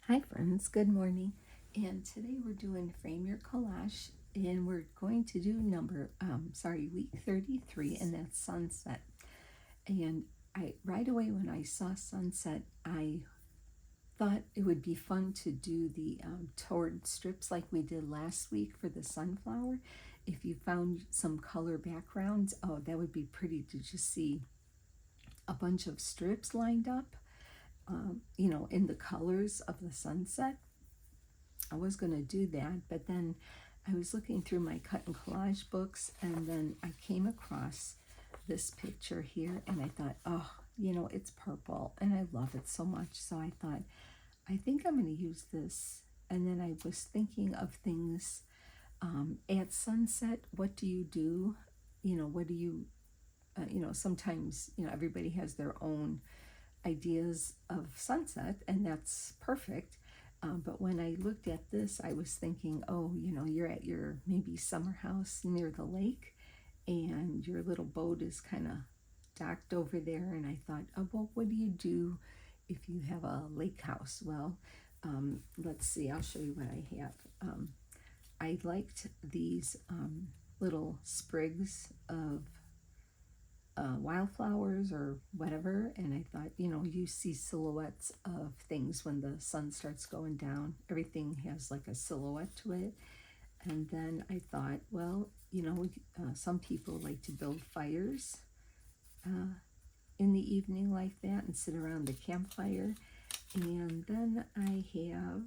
Hi friends, good morning. And today we're doing Frame Your Collage, and we're going to do week 33, and that's sunset. And right away when I saw sunset, I thought it would be fun to do the toward strips like we did last week for the sunflower. If you found some color backgrounds, oh, that would be pretty to just see a bunch of strips lined up, in the colors of the sunset. I was going to do that, but then I was looking through my cut and collage books, and then I came across this picture here, and I thought, oh, it's purple, and I love it so much. So I thought, I think I'm going to use this. And then I was thinking of things at sunset. What do you do? What do you, sometimes, everybody has their own ideas of sunset, and that's perfect. But when I looked at this, I was thinking, oh, you're at your maybe summer house near the lake, and your little boat is kind of docked over there. And I thought, oh, well, what do you do if you have a lake house? Well, let's see, I'll show you what I have. I liked these little sprigs of wildflowers or whatever, and I thought, you see silhouettes of things when the sun starts going down. Everything has like a silhouette to it. And then I thought, well, some people like to build fires in the evening like that and sit around the campfire. And then I have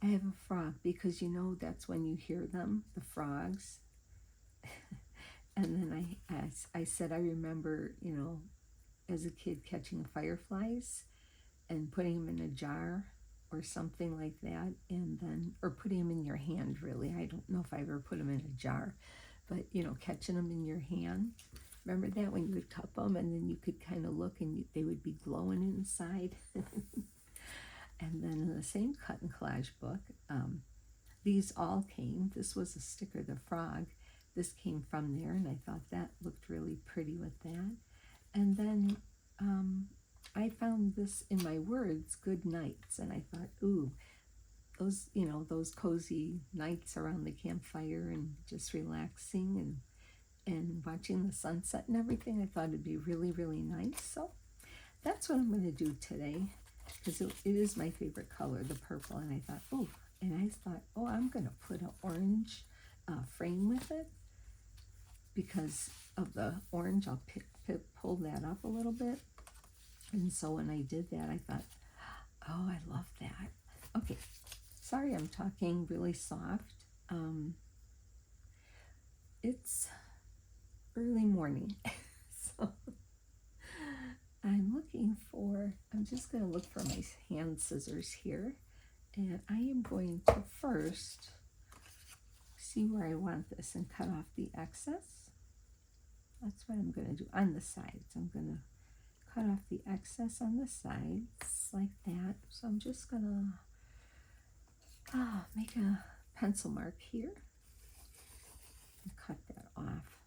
I have a frog, because that's when you hear them, the frogs. And then I said, I remember, as a kid catching fireflies and putting them in a jar or something like that, and then, or putting them in your hand, really. I don't know if I ever put them in a jar, but, catching them in your hand. Remember that, when you would cup them and then you could kind of look and they would be glowing inside? And then in the same cut and collage book, these all came, this was a sticker, the frog. This came from there, and I thought that looked really pretty with that. And then I found this in my words, good nights, and I thought, ooh, those cozy nights around the campfire and just relaxing and watching the sunset and everything. I thought it'd be really, really nice. So that's what I'm going to do today, because it is my favorite color, the purple. And I thought, I'm going to put an orange frame with it. Because of the orange, I'll pull that up a little bit. And so when I did that, I thought, oh, I love that. Okay, sorry I'm talking really soft. It's early morning, so I'm just going to look for my hand scissors here. And I am going to first see where I want this and cut off the excess. That's what I'm going to do on the sides. I'm going to cut off the excess on the sides like that. So I'm just going to make a pencil mark here and cut that off.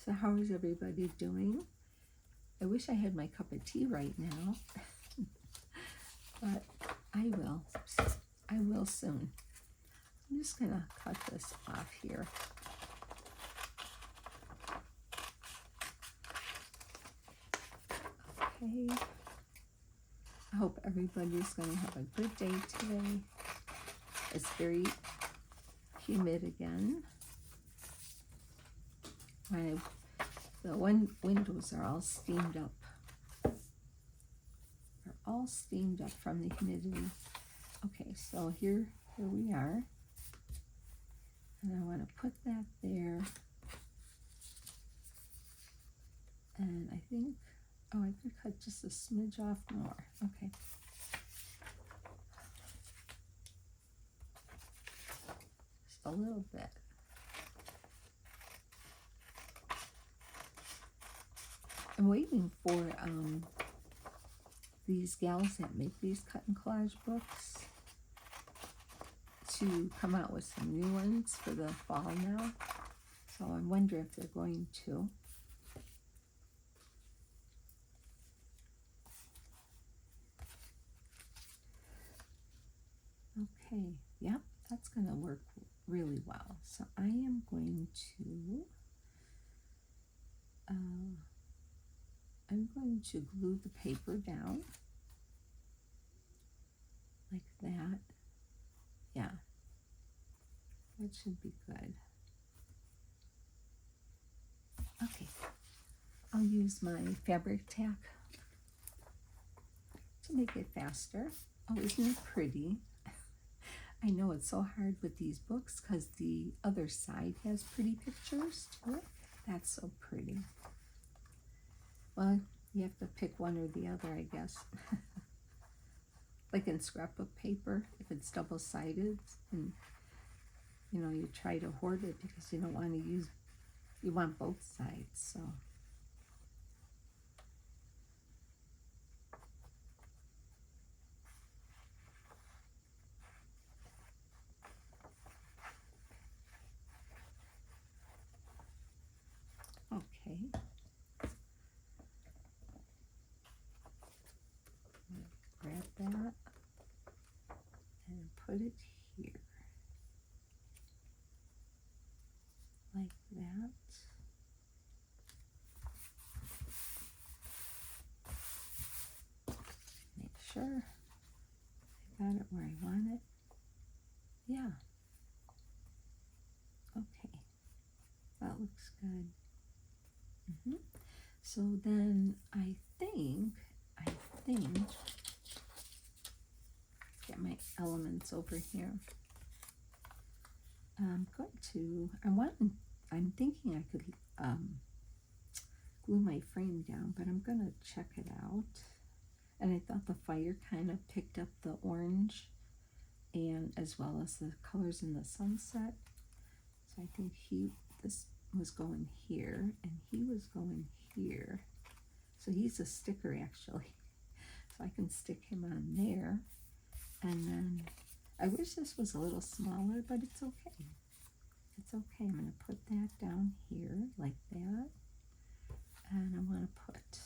So how is everybody doing? I wish I had my cup of tea right now, but I will soon. I'm just going to cut this off here. Okay. I hope everybody's going to have a good day today. It's very humid again. The windows are all steamed up. They're all steamed up from the humidity. Okay, so here we are. And I want to put that there. And I think, I could cut just a smidge off more. Okay. Just a little bit. I'm waiting for these gals that make these cut and collage books to come out with some new ones for the fall now. So I wonder if they're going to. Okay, yep, that's going to work really well. So I am going to glue the paper down like that. Yeah, that should be good. Okay, I'll use my fabric tack to make it faster. Oh, isn't it pretty? I know it's so hard with these books because the other side has pretty pictures to it. That's so pretty. Well, you have to pick one or the other, I guess. Like in scrapbook paper, if it's double-sided, and you try to hoard it because you don't want to use, you want both sides, so. Okay. Grab that and put it here. Like that. Make sure I got it where I want it. Yeah. Okay. That looks good. So then I think, get my elements over here. I'm thinking I could glue my frame down, but I'm gonna check it out. And I thought the fire kind of picked up the orange and as well as the colors in the sunset. So I think this was going here and he was going here. So he's a sticker actually. So I can stick him on there. And then I wish this was a little smaller, but it's okay. It's okay. I'm going to put that down here like that. And I'm going to put,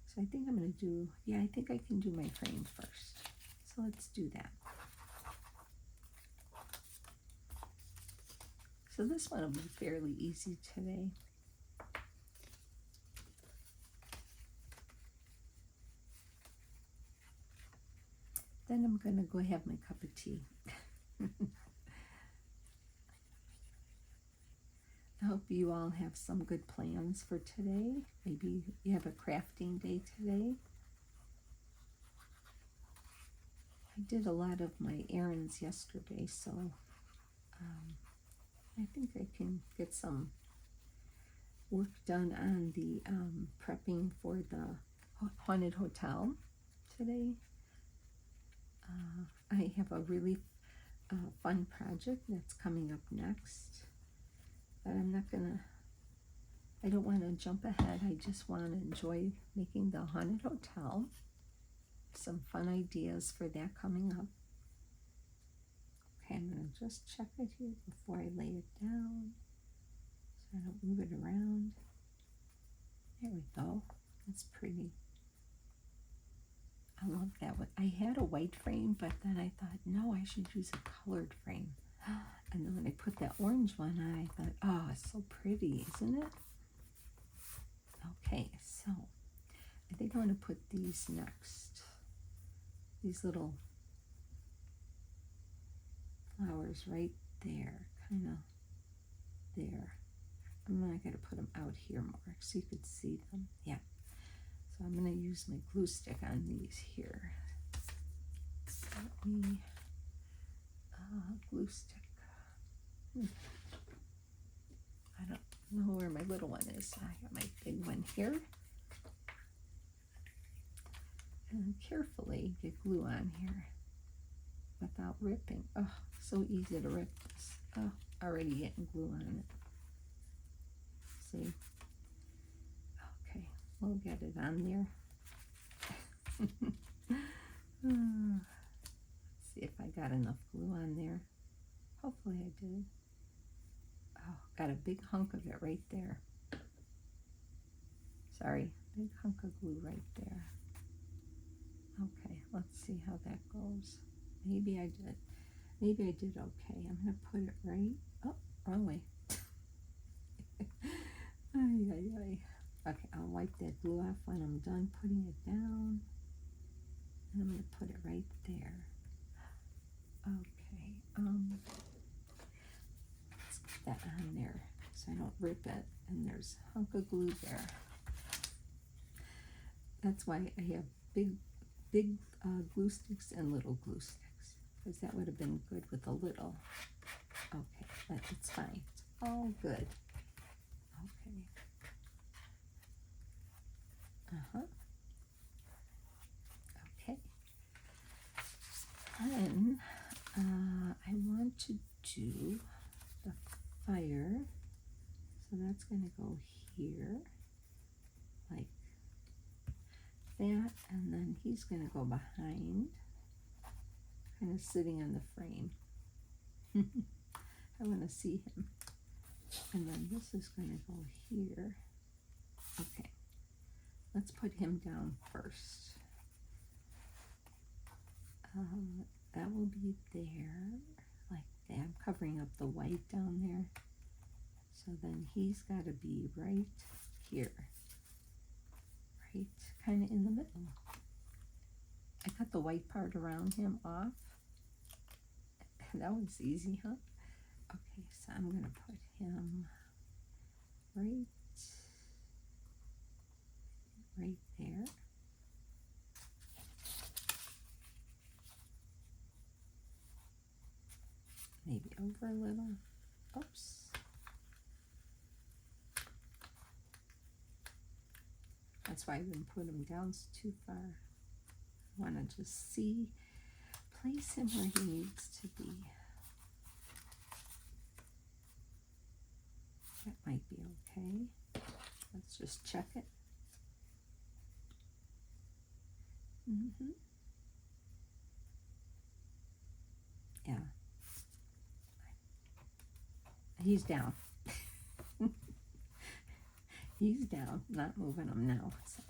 so I think I'm going to do, yeah, I think I can do my frame first. So let's do that. So this one will be fairly easy today. Then I'm going to go have my cup of tea. I hope you all have some good plans for today. Maybe you have a crafting day today. I did a lot of my errands yesterday, so I think I can get some work done on the prepping for the haunted hotel today. I have a really fun project that's coming up next, but I don't want to jump ahead. I just want to enjoy making the haunted hotel. Some fun ideas for that coming up. Okay, I'm going to just check it here before I lay it down so I don't move it around. There we go. That's pretty. I love that one. I had a white frame, but then I thought, no, I should use a colored frame. And then when I put that orange one on, I thought, oh, it's so pretty, isn't it? Okay, so I think I'm going to put these next. These little flowers right there, kind of there. I'm going to put them out here more so you could see them. Yeah. So I'm going to use my glue stick on these here. Let me glue stick. I don't know where my little one is. I got my big one here. And carefully get glue on here without ripping. Oh, so easy to rip this. Oh, already getting glue on it. See? Okay, we'll get it on there. Let's see if I got enough glue on there. Hopefully I did. Oh, got a big hunk of it right there. Sorry, big hunk of glue right there. Okay, let's see how that goes. Maybe I did. Maybe I did okay. I'm going to put it right. Oh, wrong way. Ay, ay, ay. Okay, I'll wipe that glue off when I'm done putting it down. And I'm going to put it right there. Okay, let's get that on there so I don't rip it. And there's a hunk of glue there. That's why I have big glue sticks and little glue sticks, because that would have been good with a little. Okay, but it's fine. It's all good. Okay. Okay. Then I want to do the fire. So that's going to go here, like that, and then he's going to go behind, kind of sitting in the frame. I want to see him. And then this is going to go here. Okay, let's put him down first. That will be there, like that. I'm covering up the white down there. So then he's got to be right here, right kind of in the middle. I cut the white part around him off. That was easy, huh? Okay, so I'm going to put him right there. Maybe over a little. Oops. That's why I didn't put him down too far. I want to just place him where he needs to be. That might be okay. Let's just check it. Yeah. He's down. He's down, not moving him now. So.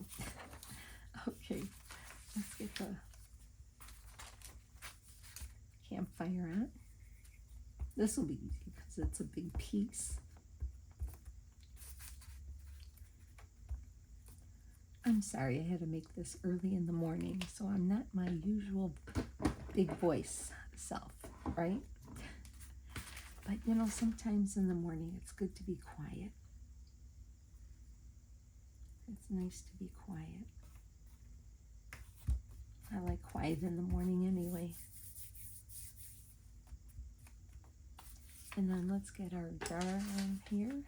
Okay, let's get the campfire on. This will be easy because it's a big piece. I'm sorry, I had to make this early in the morning, so I'm not my usual big voice self, right? But you know, sometimes in the morning it's good to be quiet. It's nice to be quiet. I like quiet in the morning anyway. And then let's get our jar on here.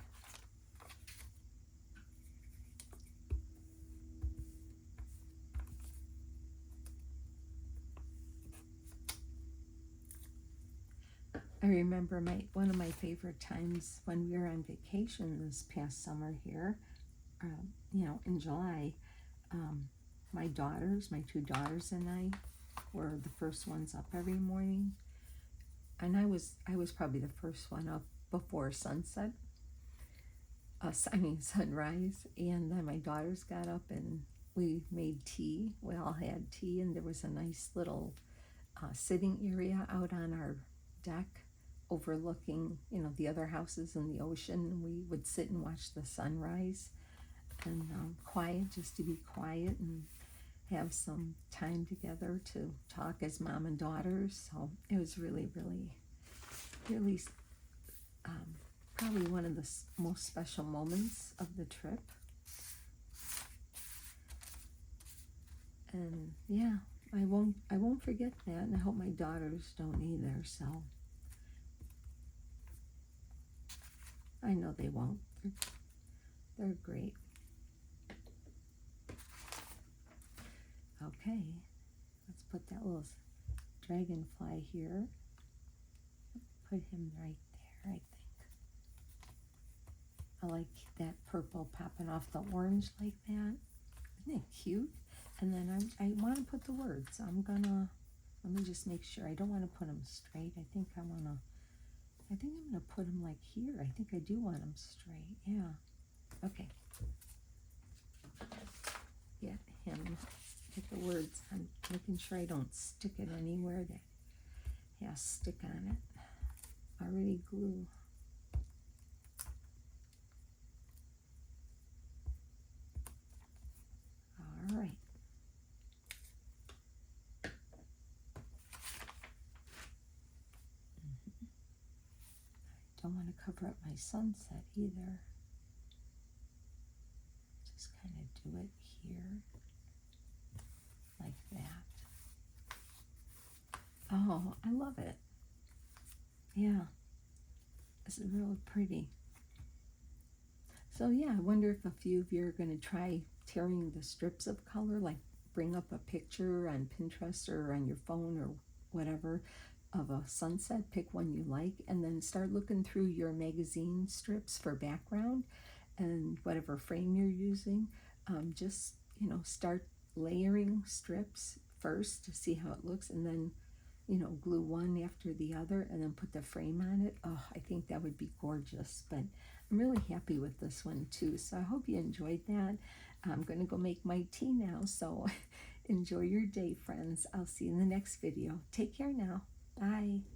I remember one of my favorite times when we were on vacation this past summer here, in July. My two daughters and I were the first ones up every morning, and I was probably the first one up before sunset. Sunrise, and then my daughters got up and we made tea. We all had tea, and there was a nice little sitting area out on our deck overlooking, the other houses and the ocean. We would sit and watch the sunrise, and quiet, just to be quiet and have some time together to talk as mom and daughters. So it was really, really, really probably one of the most special moments of the trip. And yeah, I won't forget that, and I hope my daughters don't either. So I know they won't. They're great. Okay, let's put that little dragonfly here. Put him right there, I think. I like that purple popping off the orange like that. Isn't it cute? And then I want to put the words. Let me just make sure. I don't want to put them straight. I think I'm gonna put them like here. I think I do want them straight. Yeah. Okay. Get the words. I'm making sure I don't stick it anywhere that has stick on it. Already glue. All right. Don't want to cover up my sunset either. Just kind of do it here, like that. Oh, I love it. Yeah, this is really pretty. So yeah, I wonder if a few of you are going to try tearing the strips of color, like bring up a picture on Pinterest or on your phone or whatever of a sunset, pick one you like, and then start looking through your magazine strips for background and whatever frame you're using. Just, start layering strips first to see how it looks, and then, glue one after the other and then put the frame on it. Oh, I think that would be gorgeous. But I'm really happy with this one too. So I hope you enjoyed that. I'm going to go make my tea now. So enjoy your day, friends. I'll see you in the next video. Take care now. Bye.